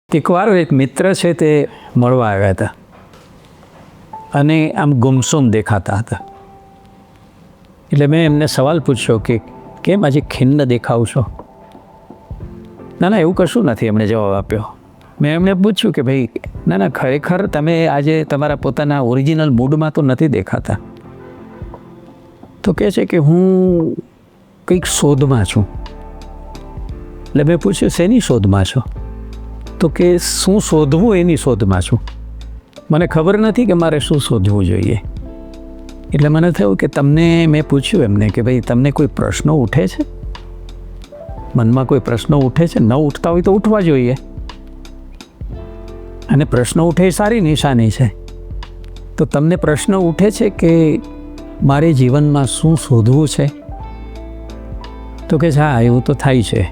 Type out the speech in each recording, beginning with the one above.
એકવાર એક મિત્ર છે તે મળવા આવ્યા હતા અને આમ ગુમસુમ દેખાતા હતા. એટલે મેં એમને સવાલ પૂછ્યો કે કેમ આજે ખિન્ન દેખાવ છો? ના ના એવું કશું નથી, એમણે જવાબ આપ્યો. મેં એમને પૂછ્યું કે ભાઈ ના ના ખરેખર તમે આજે તમારા પોતાના ઓરિજિનલ મૂડમાં તો નથી દેખાતા. તો કહે છે કે હું કંઈક શોધમાં છું. એટલે મેં પૂછ્યું શેની શોધમાં છો? તો કે શું શોધવું એની શોધમાં છું. મને ખબર નથી કે મારે શું શોધવું જોઈએ. એટલે મને થયું કે તમને મેં પૂછ્યું એમને કે ભાઈ તમને કોઈ પ્રશ્નો ઉઠે છે? મનમાં કોઈ પ્રશ્નો ઉઠે છે? ન ઉઠતા હોય તો ઉઠવા જોઈએ. અને પ્રશ્નો ઉઠે એ સારી નિશાની છે. તો તમને પ્રશ્ન ઉઠે છે કે મારે જીવનમાં શું શોધવું છે? તો કે હા એવું તો થાય છે.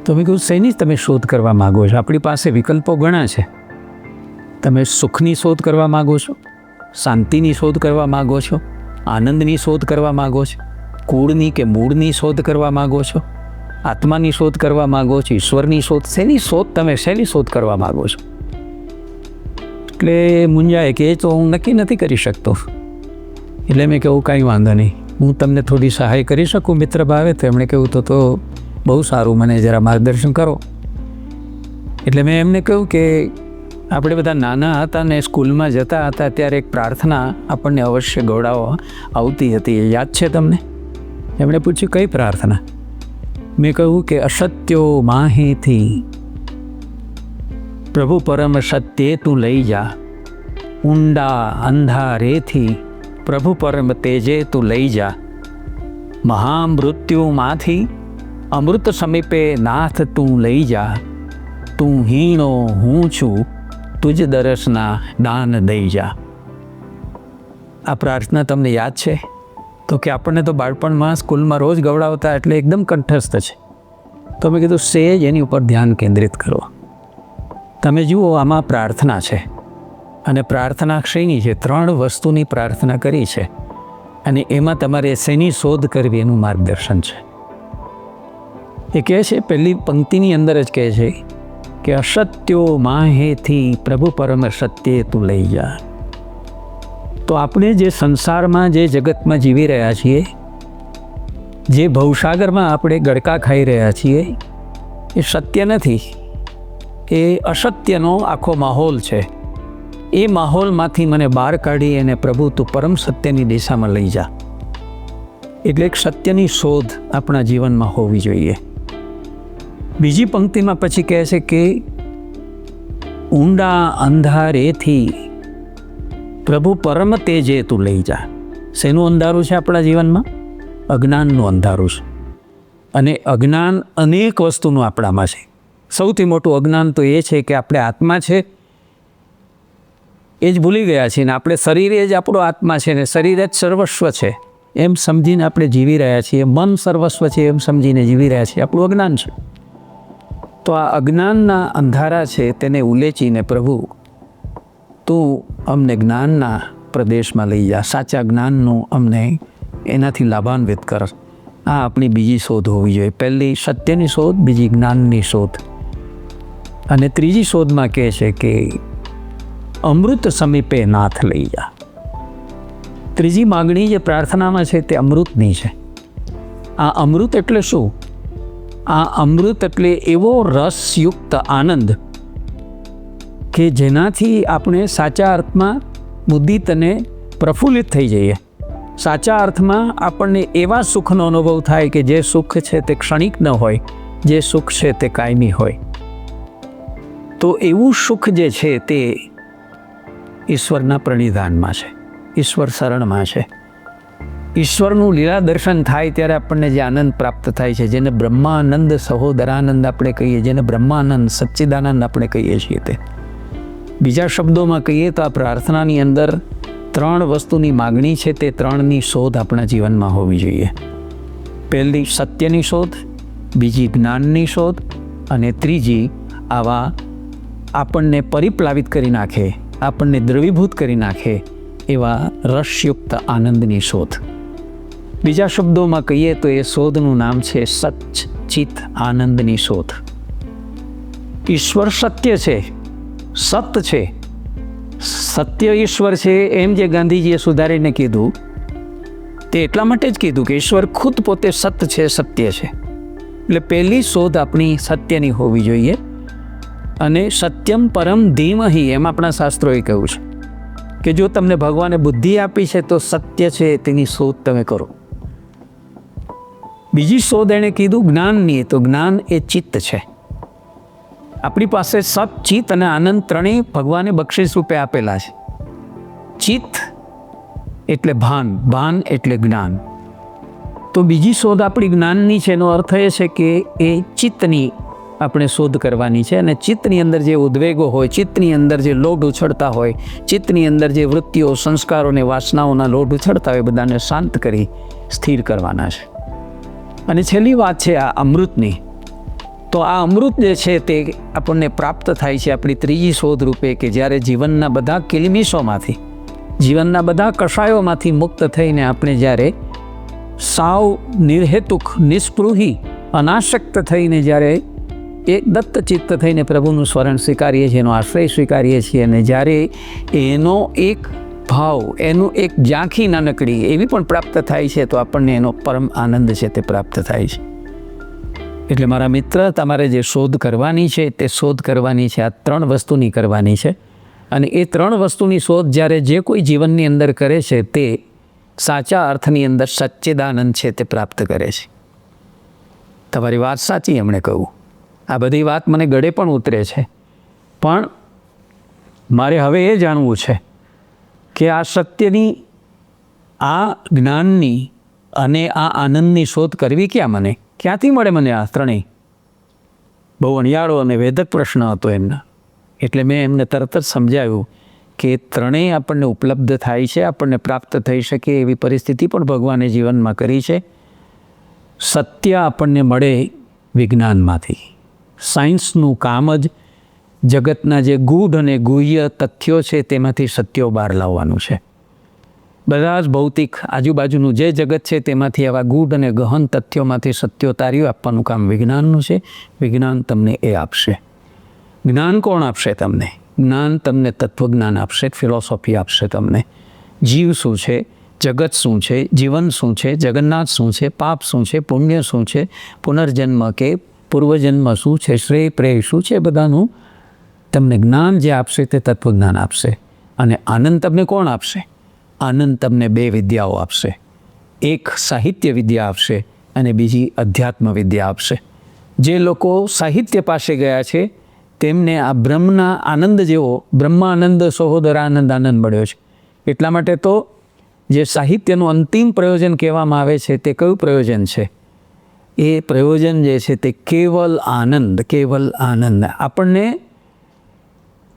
તો મેં કહ્યું શેની તમે શોધ કરવા માગો છો? આપણી પાસે વિકલ્પો ઘણા છે. તમે સુખની શોધ કરવા માગો છો, શાંતિની શોધ કરવા માગો છો, આનંદની શોધ કરવા માગો છો, કુળની કે મૂળની શોધ કરવા માગો છો, આત્માની શોધ કરવા માગો છો, ઈશ્વરની શોધ, શેની શોધ તમે શેની શોધ કરવા માગો છો? એટલે મુંજાએ કે એ તો હું નક્કી નથી કરી શકતો. એટલે મેં કહ્યું કાંઈ વાંધો નહીં, હું તમને થોડી સહાય કરી શકું મિત્ર ભાવે? તો એમણે કહ્યું તો બહુ સારું, મને જરા માર્ગદર્શન કરો. એટલે મેં એમને કહ્યું કે આપણે બધા નાના હતા ને સ્કૂલમાં જતા હતા ત્યારે એક પ્રાર્થના આપણને અવશ્ય ગવડાવવા આવતી હતી, એ યાદ છે તમને? એમણે પૂછ્યું કઈ પ્રાર્થના? મેં કહ્યું કે અસત્યો માહેથી પ્રભુ પરમ સત્યે તું લઈ જા, ઊંડા અંધારેથી પ્રભુ પરમ તેજે તું લઈ જા, મહામૃત્યુમાંથી અમૃત સમીપે નાથ તું લઈ જા, તું હીણો હું છું તુજ દરસના દાન દઈ જા. આ પ્રાર્થના તમને યાદ છે? તો કે આપણને તો બાળપણમાં સ્કૂલમાં રોજ ગવડાવતા એટલે એકદમ કંઠસ્થ છે. તો મેં કીધું સેજ એની ઉપર ધ્યાન કેન્દ્રિત કરો. તમે જુઓ આમાં પ્રાર્થના છે અને પ્રાર્થના શેની છે? 3 વસ્તુની પ્રાર્થના કરી છે અને એમાં તમારે શેની શોધ કરવી એનું માર્ગદર્શન છે. એ કહે છે પહેલી પંક્તિની અંદર જ કહે છે કે અસત્યો માહેથી પ્રભુ પરમ સત્યે તું લઈ જા. તો આપણે જે સંસારમાં જે જગતમાં જીવી રહ્યા છીએ, જે ભવસાગરમાં આપણે ગડકા ખાઈ રહ્યા છીએ, એ સત્ય નથી, એ અસત્યનો આખો માહોલ છે. એ માહોલમાંથી મને બહાર કાઢી અને પ્રભુ તું પરમ સત્યની દિશામાં લઈ જા. એટલે એક સત્યની શોધ આપણા જીવનમાં હોવી જોઈએ. બીજી પંક્તિમાં પછી કહે છે કે ઊંડા અંધારેથી પ્રભુ પરમ તેજે તું લઈ જા. શેનું અંધારું છે આપણા જીવનમાં? અજ્ઞાનનું અંધારું છે. અને અજ્ઞાન અનેક વસ્તુનું આપણામાં છે. સૌથી મોટું અજ્ઞાન તો એ છે કે આપણે આત્મા છે એ જ ભૂલી ગયા છીએ ને આપણે શરીરે જ આપણો આત્મા છે ને શરીર જ સર્વસ્વ છે એમ સમજીને આપણે જીવી રહ્યા છીએ. મન સર્વસ્વ છે એમ સમજીને જીવી રહ્યા છીએ. આપણું અજ્ઞાન છે. તો આ અજ્ઞાનના અંધારા છે તેને ઉલેચીને પ્રભુ તું અમને જ્ઞાનના પ્રદેશમાં લઈ જા, સાચા જ્ઞાનનું અમને એનાથી લાભાન્વિત કર. આ આપણી બીજી શોધ હોવી જોઈએ. પહેલી સત્યની શોધ, બીજી જ્ઞાનની શોધ. અને ત્રીજી શોધમાં કહે છે કે અમૃત સમીપે નાથ લઈ જા. ત્રીજી માગણી જે પ્રાર્થનામાં છે તે અમૃતની છે. આ અમૃત એટલે શું? આ અમૃત એટલે એવો રસયુક્ત આનંદ કે જેનાથી આપણે સાચા અર્થમાં મુદિત અને પ્રફુલ્લિત થઈ જઈએ. સાચા અર્થમાં આપણને એવા સુખનો અનુભવ થાય કે જે સુખ છે તે ક્ષણિક ન હોય, જે સુખ છે તે કાયમી હોય. તો એવું સુખ જે છે તે ઈશ્વરના પ્રણિધાનમાં છે, ઈશ્વર શરણમાં છે. ઈશ્વરનું લીલા દર્શન થાય ત્યારે આપણને જે આનંદ પ્રાપ્ત થાય છે, જેને બ્રહ્માનંદ સહોદરાનંદ આપણે કહીએ, જેને બ્રહ્માનંદ સચ્ચિદાનંદ આપણે કહીએ છીએ, તે બીજા શબ્દોમાં કહીએ તો આ પ્રાર્થનાની અંદર 3 વસ્તુની માગણી છે. તે 3ની શોધ આપણા જીવનમાં હોવી જોઈએ. પહેલી સત્યની શોધ, બીજી જ્ઞાનની શોધ અને ત્રીજી આવા આપણને પરિપ્લાવિત કરી નાખે, આપણને દ્રવીભૂત કરી નાખે એવા રસયુક્ત આનંદની શોધ. બીજા શબ્દોમાં કહીએ તો એ શોધનું નામ છે સચ્ચિત આનંદની શોધ. ઈશ્વર સત્ય છે, સત છે, સત્ય ઈશ્વર છે, એમ જે ગાંધીજીએ સુધારીને કીધું તે એટલા માટે જ કીધું કે ઈશ્વર ખુદ પોતે સત છે, સત્ય છે. એટલે પહેલી શોધ આપણી સત્યની હોવી જોઈએ. અને સત્યમ પરમ ધીમહિ એમ આપણા શાસ્ત્રોએ કહ્યું છે કે જો તમને ભગવાને બુદ્ધિ આપી છે તો સત્ય છે તેની શોધ તમે કરો. બીજી શોધ એણે કીધું જ્ઞાનની, તો જ્ઞાન એ ચિત્ત છે. આપણી પાસે સત, ચિત્ત અને આનંદ ત્રણેય ભગવાને બક્ષિસ રૂપે આપેલા છે. ચિત્ત એટલે ભાન, ભાન એટલે જ્ઞાન. તો બીજી શોધ આપણી જ્ઞાનની છે. એનો અર્થ એ છે કે એ ચિત્તની આપણે શોધ કરવાની છે. અને ચિત્તની અંદર જે ઉદ્વેગો હોય, ચિત્તની અંદર જે લોઢ ઉછળતા હોય, ચિત્તની અંદર જે વૃત્તિઓ, સંસ્કારો અને વાસનાઓના લોઢ ઉછળતા હોય, બધાને શાંત કરી સ્થિર કરવાના છે. અને છેલ્લી વાત છે આ અમૃતની. તો આ અમૃત જે છે તે આપણને પ્રાપ્ત થાય છે આપણી ત્રીજી શોધ રૂપે, કે જ્યારે જીવનના બધા કિલમિશોમાંથી, જીવનના બધા કષાયોમાંથી મુક્ત થઈને આપણે જ્યારે સાવ નિર્હેતુક, નિસ્પૃહી, અનાસક્ત થઈને જ્યારે એક દત્તચિત્ત થઈને પ્રભુનું સ્મરણ સ્વીકારીએ છીએ, એનો આશ્રય સ્વીકારીએ છીએ, અને જ્યારે એનો એક ભાવ, એનું એક ઝાંખી નાનકડી એવી પણ પ્રાપ્ત થાય છે, તો આપણને એનો પરમ આનંદ છે તે પ્રાપ્ત થાય છે. એટલે મારા મિત્ર, તમારે જે શોધ કરવાની છે તે શોધ કરવાની છે, આ ત્રણ વસ્તુની કરવાની છે. અને એ ત્રણ વસ્તુની શોધ જ્યારે જે કોઈ જીવનની અંદર કરે છે તે સાચા અર્થની અંદર સચ્ચિદાનંદ છે તે પ્રાપ્ત કરે છે. તમારી વાત સાચી, એમણે કહ્યું. આ બધી વાત મને ગળે પણ ઉતરે છે, પણ મારે હવે એ જાણવું છે કે આ સત્યની, આ જ્ઞાનની અને આ આનંદની શોધ કરવી ક્યાં? મને ક્યાંથી મળે? મને આ ત્રણેય બહુ અણિયાળો અને વેધક પ્રશ્ન હતો એમના. એટલે મેં એમને તરત જ સમજાવ્યું કે ત્રણેય આપણને ઉપલબ્ધ થાય છે, આપણને પ્રાપ્ત થઈ શકે એવી પરિસ્થિતિ પણ ભગવાને જીવનમાં કરી છે. સત્ય આપણને મળે વિજ્ઞાનમાંથી. સાયન્સનું કામ જ જગતના જે ગૂઢ અને ગુહ્ય તથ્યો છે તેમાંથી સત્યો બહાર લાવવાનું છે. બધા જ ભૌતિક આજુબાજુનું જે જગત છે તેમાંથી આવા ગૂઢ અને ગહન તથ્યોમાંથી સત્યો તારી આપવાનું કામ વિજ્ઞાનનું છે. વિજ્ઞાન તમને એ આપશે. જ્ઞાન કોણ આપશે તમને? જ્ઞાન તમને તત્વજ્ઞાન આપશે, ફિલોસોફી આપશે તમને. જીવ શું છે, જગત શું છે, જીવન શું છે, જગન્નાથ શું છે, પાપ શું છે, પુણ્ય શું છે, પુનર્જન્મ કે પૂર્વજન્મ શું છે, શ્રેય પ્રેય શું છે, બધાનું તમને જ્ઞાન જે આપશે તે તત્વજ્ઞાન આપશે. અને આનંદ તમને કોણ આપશે? આનંદ તમને બે વિદ્યાઓ આપશે. એક સાહિત્ય વિદ્યા આપશે અને બીજી અધ્યાત્મ વિદ્યા આપશે. જે લોકો સાહિત્ય પાસે ગયા છે તેમને આ બ્રહ્મના આનંદ જેવો બ્રહ્માનંદ સહોદરાનંદ આનંદ મળ્યો છે. એટલા માટે તો જે સાહિત્યનું અંતિમ પ્રયોજન કહેવામાં આવે છે તે કયું પ્રયોજન છે? એ પ્રયોજન જે છે તે કેવલ આનંદ, કેવલ આનંદ. આપણને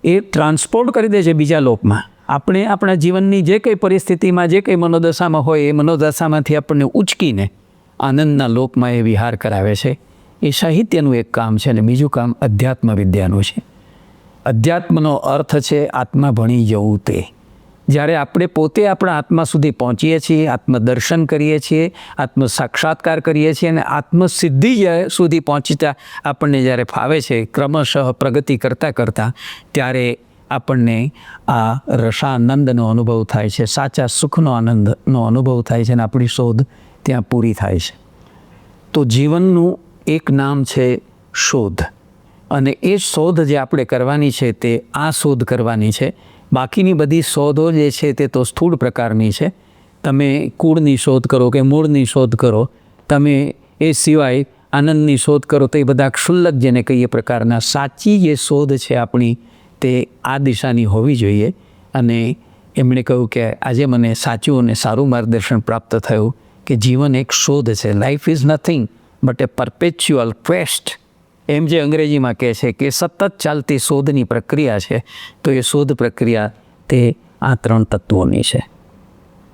એ ટ્રાન્સપોર્ટ કરી દે છે બીજા લોકમાં. આપણે આપણા જીવનની જે કંઈ પરિસ્થિતિમાં, જે કંઈ મનોદશામાં હોય, એ મનોદશામાંથી આપણને ઉચકીને આનંદના લોકમાં એ વિહાર કરાવે છે. એ સાહિત્યનું એક કામ છે. અને બીજું કામ અધ્યાત્મ વિદ્યાનું છે. અધ્યાત્મનો અર્થ છે આત્મા ભણી જવું. તે જ્યારે આપણે પોતે આપણા આત્મા સુધી પહોંચીએ છીએ, આત્મદર્શન કરીએ છીએ, આત્મ સાક્ષાત્કાર કરીએ છીએ, અને આત્મસિદ્ધિ સુધી પહોંચતા આપણને જ્યારે ફાવે છે, ક્રમશઃ પ્રગતિ કરતાં કરતાં, ત્યારે આપણને આ રસાનંદનો અનુભવ થાય છે, સાચા સુખનો આનંદનો અનુભવ થાય છે, અને આપણી શોધ ત્યાં પૂરી થાય છે. તો જીવનનું એક નામ છે શોધ. અને એ શોધ જે આપણે કરવાની છે તે આ શોધ કરવાની છે. બાકીની બધી શોધો જે છે તે તો સ્થૂળ પ્રકારની છે. તમે કુળની શોધ કરો કે મૂળની શોધ કરો, તમે એ સિવાય આનંદની શોધ કરો, તો એ બધા ક્ષુલ્લક જેને કહીએ પ્રકારના. સાચી જે શોધ છે આપણી તે આ દિશાની હોવી જોઈએ. અને એમણે કહ્યું કે આજે મને સાચું અને સારું માર્ગદર્શન પ્રાપ્ત થયું કે જીવન એક શોધ છે. Life is nothing but a perpetual quest. એમ જે અંગ્રેજીમાં કહે છે કે સતત ચાલતી શોધની પ્રક્રિયા છે. તો એ શોધ પ્રક્રિયા તે આ ત્રણ તત્વોની છે.